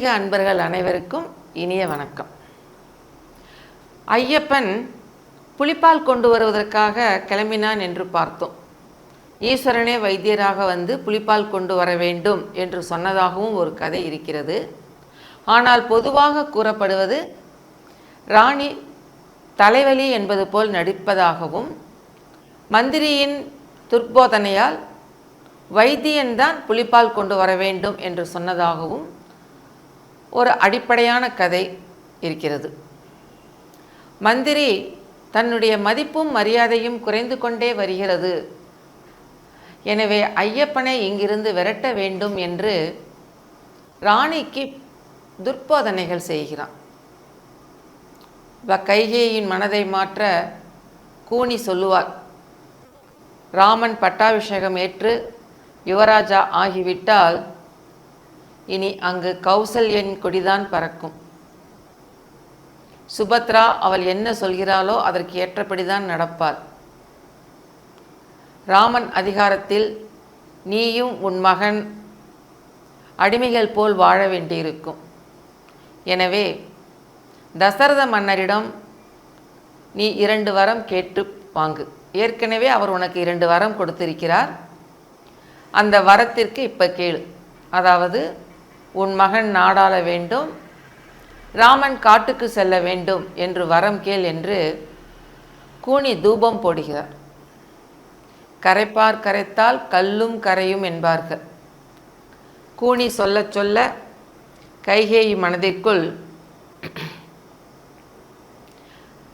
ஆன்மீக அன்பர்கள் அனைவருக்கும் இனிய வணக்கம். ஐயப்பன் புலிப்பால் கொண்டு வருவதற்காக கிளம்பினான் என்று பார்த்தோம். ஈஸ்வரனே வைத்தியராக வந்து புலிப்பால் கொண்டு வர வேண்டும் என்று சொன்னதாகவும் ஒரு கதை இருக்கிறது. ஆனால் பொதுவாக கூறப்படுவது ராணி தலைவலி என்பது போல் நடிப்பதாகவும், மந்திரியின் துர்போதனையால் வைத்தியன்தான் புலிப்பால் கொண்டு வர வேண்டும் என்று சொன்னதாகவும் ஒரு அடிப்படையான கதை இருக்கிறது. மந்திரி தன்னுடைய மதிப்பும் மரியாதையும் குறைந்து கொண்டே வருகிறது, எனவே ஐயப்பனை இங்கிருந்து விரட்ட வேண்டும் என்று ராணிக்கு துர்போதனைகள் செய்கிறான். கைகேயின் மனதை மாற்ற கூனி சொல்லுவார், ராமன் பட்டாபிஷேகம் ஏற்று யுவராஜா ஆகிவிட்டால் இனி அங்கு கௌசல்யன் கொடிதான் பறக்கும். சுபத்ரா அவள் என்ன சொல்கிறாளோ அதற்கு ஏற்றபடிதான் நடப்பாள். ராமன் அதிகாரத்தில் நீயும் உன் மகன் அடிமைகள் போல் வாழ வேண்டியிருக்கும். எனவே தசரத மன்னரிடம் நீ 2 வரம் கேட்டு வாங்கு. ஏற்கனவே அவர் உனக்கு 2 வரம் கொடுத்திருக்கிறார். அந்த வரத்திற்கு இப்போ கேளு. அதாவது உன் மகன் நாடாள வேண்டும், ராமன் காட்டுக்கு செல்ல வேண்டும் என்று வரம் கேள் என்று கூனி தூபம் போடுகிறார். கரைப்பார் கரைத்தால் கல்லும் கரையும் என்பார்கள். கூனி சொல்ல சொல்ல கைகேயி மனதிற்குள்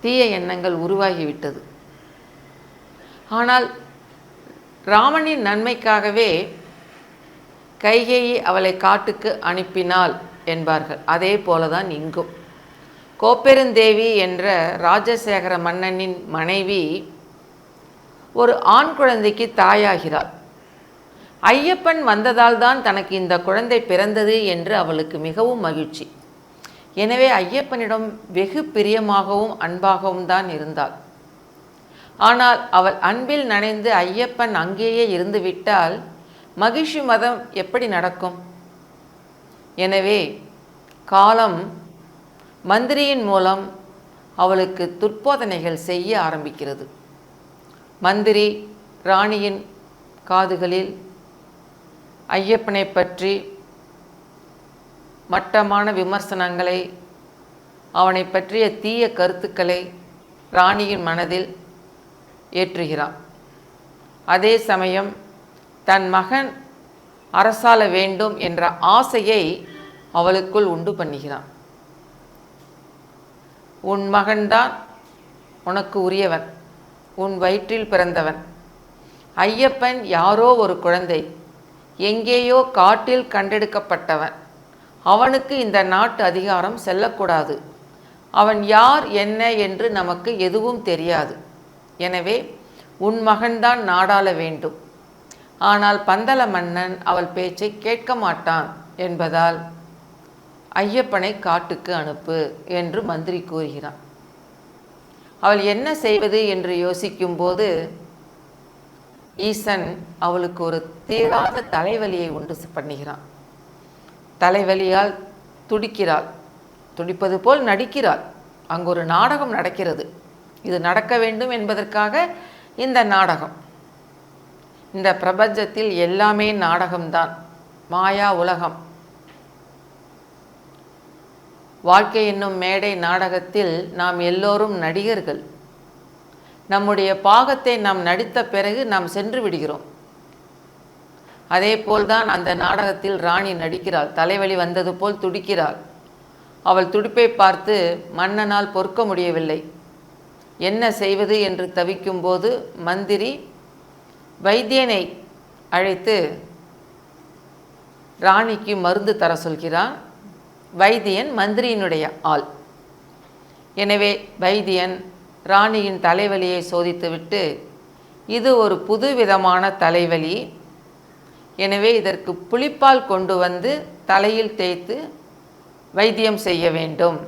தீய எண்ணங்கள் உருவாகிவிட்டது. ஆனால் ராமனின் நன்மைக்காகவே கைகேயி அவளை காட்டுக்கு அனுப்பினாள் என்பார்கள். அதே போலதான் இங்கும் கோப்பெருந்தேவி என்ற ராஜசேகர மன்னனின் மனைவி ஒரு ஆண் குழந்தைக்கு தாயாகிறாள். ஐயப்பன் வந்ததால் தான் தனக்கு இந்த குழந்தை பிறந்தது என்று அவளுக்கு மிகவும் மகிழ்ச்சி. எனவே ஐயப்பனிடம் வெகு பிரியமாகவும் அன்பாகவும் தான் இருந்தாள். ஆனால் அவள் அன்பில் நனைந்து ஐயப்பன் அங்கேயே இருந்துவிட்டால் மகிழ்ச்சி மதம் எப்படி நடக்கும்? எனவே காலம் மந்திரியின் மூலம் அவளுக்கு துர்போதனைகள் செய்ய ஆரம்பிக்கிறது. மந்திரி ராணியின் காதுகளில் ஐயப்பனை பற்றி மட்டமான விமர்சனங்களை, அவனை பற்றிய தீய கருத்துக்களை ராணியின் மனதில் ஏற்றுகிறான். அதே சமயம் தன் மகன் அரசாள வேண்டும் என்ற ஆசையை அவளுக்குள் உண்டு பண்ணுகிறான். உன் மகன்தான் உனக்கு உரியவன், உன் வயிற்றில் பிறந்தவன். ஐயப்பன் யாரோ ஒரு குழந்தை, எங்கேயோ காட்டில் கண்டெடுக்கப்பட்டவன். அவனுக்கு இந்த நாட்டு அதிகாரம் செல்லக்கூடாது. அவன் யார் என்ன என்று நமக்கு எதுவும் தெரியாது. எனவே உன் மகன்தான் நாடாள வேண்டும். ஆனால் பந்தல மன்னன் அவள் பேச்சை கேட்க மாட்டான் என்பதால் ஐயப்பனை காட்டுக்கு அனுப்பு என்று மந்திரி கூறுகிறான். அவள் என்ன செய்வது என்று யோசிக்கும்போது ஈசன் அவளுக்கு ஒரு தீராத தலைவலியை உண்டு பண்ணுகிறான். தலைவலியால் துடிக்கிறாள், துடிப்பது போல் நடிக்கிறாள். அங்கு ஒரு நாடகம் நடக்கிறது. இது நடக்க வேண்டும் என்பதற்காக இந்த நாடகம். இந்த பிரபஞ்சத்தில் எல்லாமே நாடகம்தான், மாயா உலகம். வாழ்க்கை என்னும் மேடை நாடகத்தில் நாம் எல்லோரும் நடிகர்கள். நம்முடைய பாகத்தை நாம் நடித்த பிறகு நாம் சென்று விடுகிறோம். அதே போல்தான் அந்த நாடகத்தில் ராணி நடிக்கிறாள். தலைவலி வந்தது போல் துடிக்கிறாள். அவள் துடிப்பை பார்த்து மன்னனால் பொறுக்க முடியவில்லை. என்ன செய்வது என்று தவிக்கும்போது மந்திரி வைத்தியனை அழைத்து ராணிக்கு மருந்து தர சொல்கிறான். வைத்தியன் மந்திரியினுடைய ஆள். எனவே வைத்தியன் ராணியின் தலைவலியை சோதித்துவிட்டு, இது ஒரு புது விதமான தலைவலி, எனவே இதற்கு புலிப்பால் கொண்டு வந்து தலையில் தேய்த்து வைத்தியம் செய்ய வேண்டும்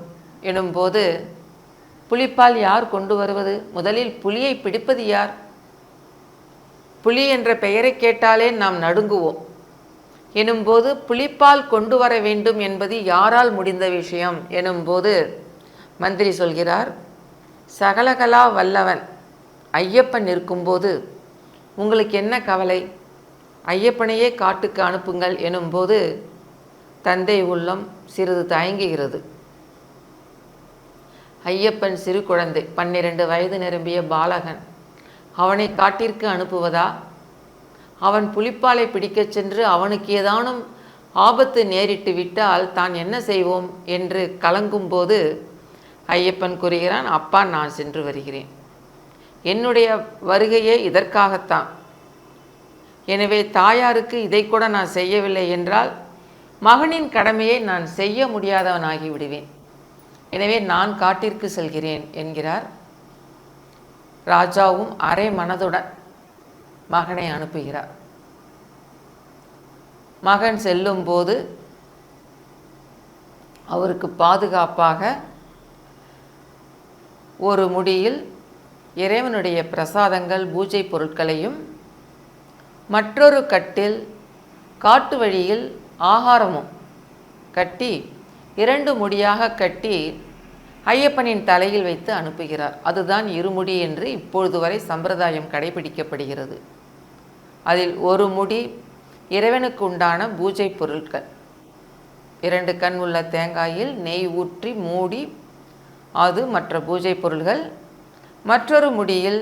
எனும்போது, புலிப்பால் யார் கொண்டு வருவது? முதலில் புலியை பிடிப்பது யார்? புலி என்ற பெயரை கேட்டாலே நாம் நடுங்குவோம். எனும்போது புலிப்பால் கொண்டு வர வேண்டும் என்பது யாரால் முடிந்த விஷயம் எனும்போது மந்திரி சொல்கிறார், சகலகலா வல்லவன் ஐயப்பன் இருக்கும்போது உங்களுக்கு என்ன கவலை, ஐயப்பனையே காட்டுக்கு அனுப்புங்கள் எனும்போது தந்தை உள்ளம் சிறிது தயங்குகிறது. ஐயப்பன் சிறு குழந்தை, 12 வயது நிரம்பிய பாலகன். அவனை காட்டிற்கு அனுப்புவதா? அவன் புலிப்பாலை பிடிக்கச் சென்று அவனுக்கு ஏதானும் ஆபத்து நேரிட்டு விட்டால் தான் என்ன செய்வோம் என்று கலங்கும்போது ஐயப்பன் கூறுகிறான், அப்பா நான் சென்று வருகிறேன். என்னுடைய வருகையே இதற்காகத்தான். எனவே தாயாருக்கு இதை கூட நான் செய்யவில்லை என்றால் மகனின் கடமையை நான் செய்ய முடியாதவனாகி விடுவேன். எனவே நான் காட்டிற்கு செல்கிறேன் என்கிறார். ராஜாவும் அரை மனதுடன் மகனை அனுப்புகிறார். மகன் செல்லும்போது அவருக்கு பாதுகாப்பாக ஒரு முடியில் இறைவனுடைய பிரசாதங்கள் பூஜை பொருட்களையும் மற்றொரு கட்டில் காட்டு வழியில் ஆகாரமும் கட்டி 2 முடியாக கட்டி ஐயப்பனின் தலையில் வைத்து அனுப்புகிறார். அதுதான் இருமுடி என்று இப்பொழுது வரை சம்பிரதாயம் கடைபிடிக்கப்படுகிறது. அதில் ஒரு முடி இறைவனுக்கு உண்டான பூஜை பொருட்கள், 2 கண் உள்ள தேங்காயில் நெய் ஊற்றி மூடி அது மற்ற பூஜை பொருள்கள், மற்றொரு முடியில்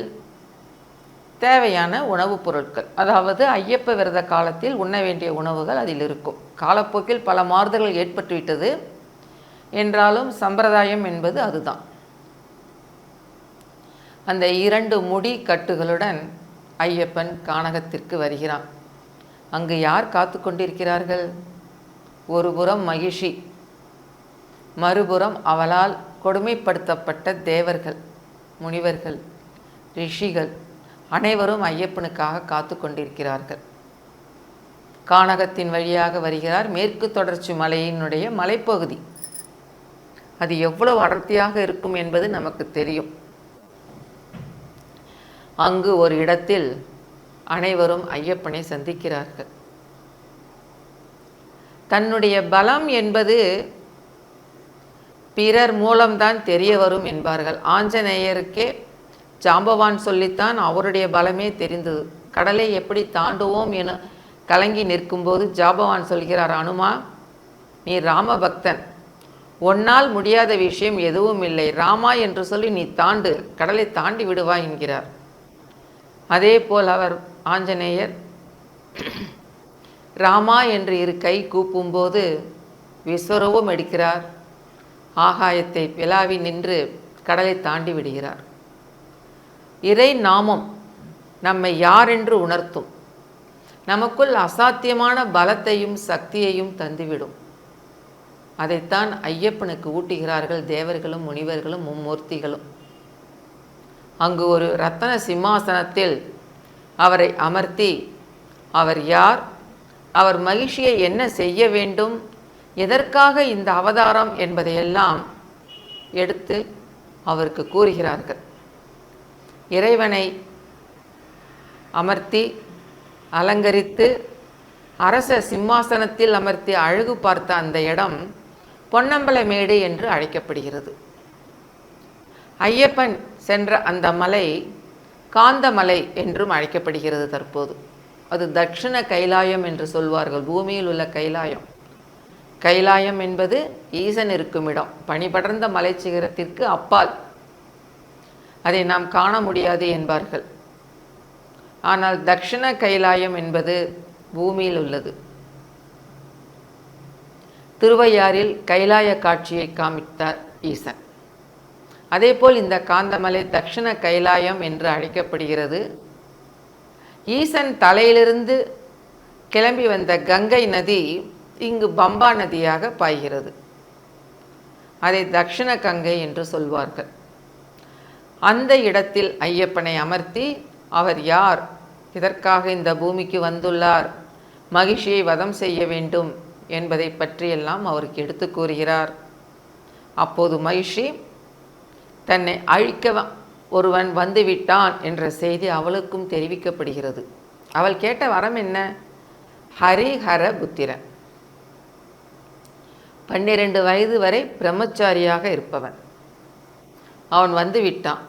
தேவையான உணவுப் பொருட்கள், அதாவது ஐயப்ப விரத காலத்தில் உண்ண வேண்டிய உணவுகள் அதில் இருக்கும். காலப்போக்கில் பல மாறுதல்கள் ஏற்பட்டுவிட்டது என்றாலும் சம்பிரதாயம் என்பது அதுதான். அந்த 2 முடி கட்டுகளுடன் ஐயப்பன் கானகத்திற்கு வருகிறான். அங்கு யார் காத்து கொண்டிருக்கிறார்கள்? ஒரு புறம் மகிஷி, மறுபுறம் அவளால் கொடுமைப்படுத்தப்பட்ட தேவர்கள், முனிவர்கள், ரிஷிகள் அனைவரும் ஐயப்பனுக்காக காத்து கொண்டிருக்கிறார்கள். கானகத்தின் வழியாக வருகிறார். மேற்கு தொடர்ச்சி மலையினுடைய மலைப்பகுதி அது எவ்வளவு அடர்த்தியாக இருக்கும் என்பது நமக்கு தெரியும். அங்கு ஒரு இடத்தில் அனைவரும் ஐயப்பனை சந்திக்கிறார்கள். தன்னுடைய பலம் என்பது பிறர் மூலம்தான் தெரிய வரும் என்பார்கள். ஆஞ்சநேயருக்கே ஜாம்பவான் சொல்லித்தான் அவருடைய பலமே தெரிந்தது. கடலை எப்படி தாண்டுவோம் என கலங்கி நிற்கும்போது ஜாம்பவான் சொல்கிறார், அனுமா நீ ராம பக்தன், உன்னால் முடியாத விஷயம் எதுவும் இல்லை, ராமா என்று சொல்லி நீ தாண்டு, கடலை தாண்டி விடுவாய் என்கிறார். அதே போல் அவர் ஆஞ்சநேயர் ராமா என்று 2 கை கூப்பும்போது விஸ்வரூபம் எடுக்கிறார். ஆகாயத்தை பிளாவி நின்று கடலை தாண்டி விடுகிறார். இறை நாமம் நம்மை யாரென்று உணர்த்தும், நமக்குள் அசாத்தியமான பலத்தையும் சக்தியையும் தந்துவிடும். அதைத்தான் ஐயப்பனுக்கு ஊட்டுகிறார்கள் தேவர்களும் முனிவர்களும் மும்மூர்த்திகளும். அங்கு ஒரு ரத்தன சிம்மாசனத்தில் அவரை அமர்த்தி அவர் யார், அவர் மகிழ்ச்சியை என்ன செய்ய வேண்டும், எதற்காக இந்த அவதாரம் என்பதையெல்லாம் எடுத்து அவருக்கு கூறுகிறார்கள். இறைவனை அமர்த்தி அலங்கரித்து அரச சிம்மாசனத்தில் அமர்த்தி அழகு பார்த்த அந்த இடம் பொன்னம்பலமேடு என்று அழைக்கப்படுகிறது. ஐயப்பன் சென்ற அந்த மலை காந்தமலை என்றும் அழைக்கப்படுகிறது தற்போது. அது தட்சிண கைலாயம் என்று சொல்வார்கள், பூமியில் உள்ள கைலாயம். கைலாயம் என்பது ஈசன் இருக்கும் இடம், பனிபடர்ந்த மலை சிகரத்திற்கு அப்பால். அதை நாம் காண முடியாது என்பார்கள். ஆனால் தட்சிண கைலாயம் என்பது பூமியில் உள்ளது. திருவையாறில் கைலாய காட்சியை காமித்தார் ஈசன். அதேபோல் இந்த காந்தமலை தட்சிண கைலாயம் என்று அழைக்கப்படுகிறது. ஈசன் தலையிலிருந்து கிளம்பி வந்த கங்கை நதி இங்கு பம்பா நதியாக பாய்கிறது. அதை தட்சிண கங்கை என்று சொல்வார்கள். அந்த இடத்தில் ஐயப்பனை அமர்த்தி அவர் யார், இதற்காக இந்த பூமிக்கு வந்துள்ளார், மகிழ்ச்சியை வதம் செய்ய வேண்டும் என்பதை பற்றியெல்லாம் அவருக்கு எடுத்து கூறுகிறார். அப்போது மகிழ்ச்சி தன்னை அழிக்க ஒருவன் வந்துவிட்டான் என்ற செய்தி அவளுக்கும் தெரிவிக்கப்படுகிறது. அவள் கேட்ட வரம் என்ன? ஹரிஹர புத்திரன். 12 வயது வரை பிரம்மச்சாரியாக இருப்பவன். அவன் வந்து விட்டான்.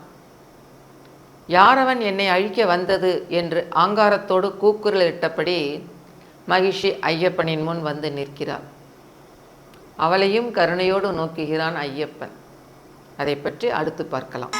யாரவன் என்னை அழிக்க வந்தது என்று ஆங்காரத்தோடு கூக்குரலிட்டபடி மகிஷி ஐயப்பனின் முன் வந்து நிற்கிறாள். அவளையும் கருணையோடு நோக்குகிறான் ஐயப்பன். அதை பற்றி அடுத்து பார்க்கலாம்.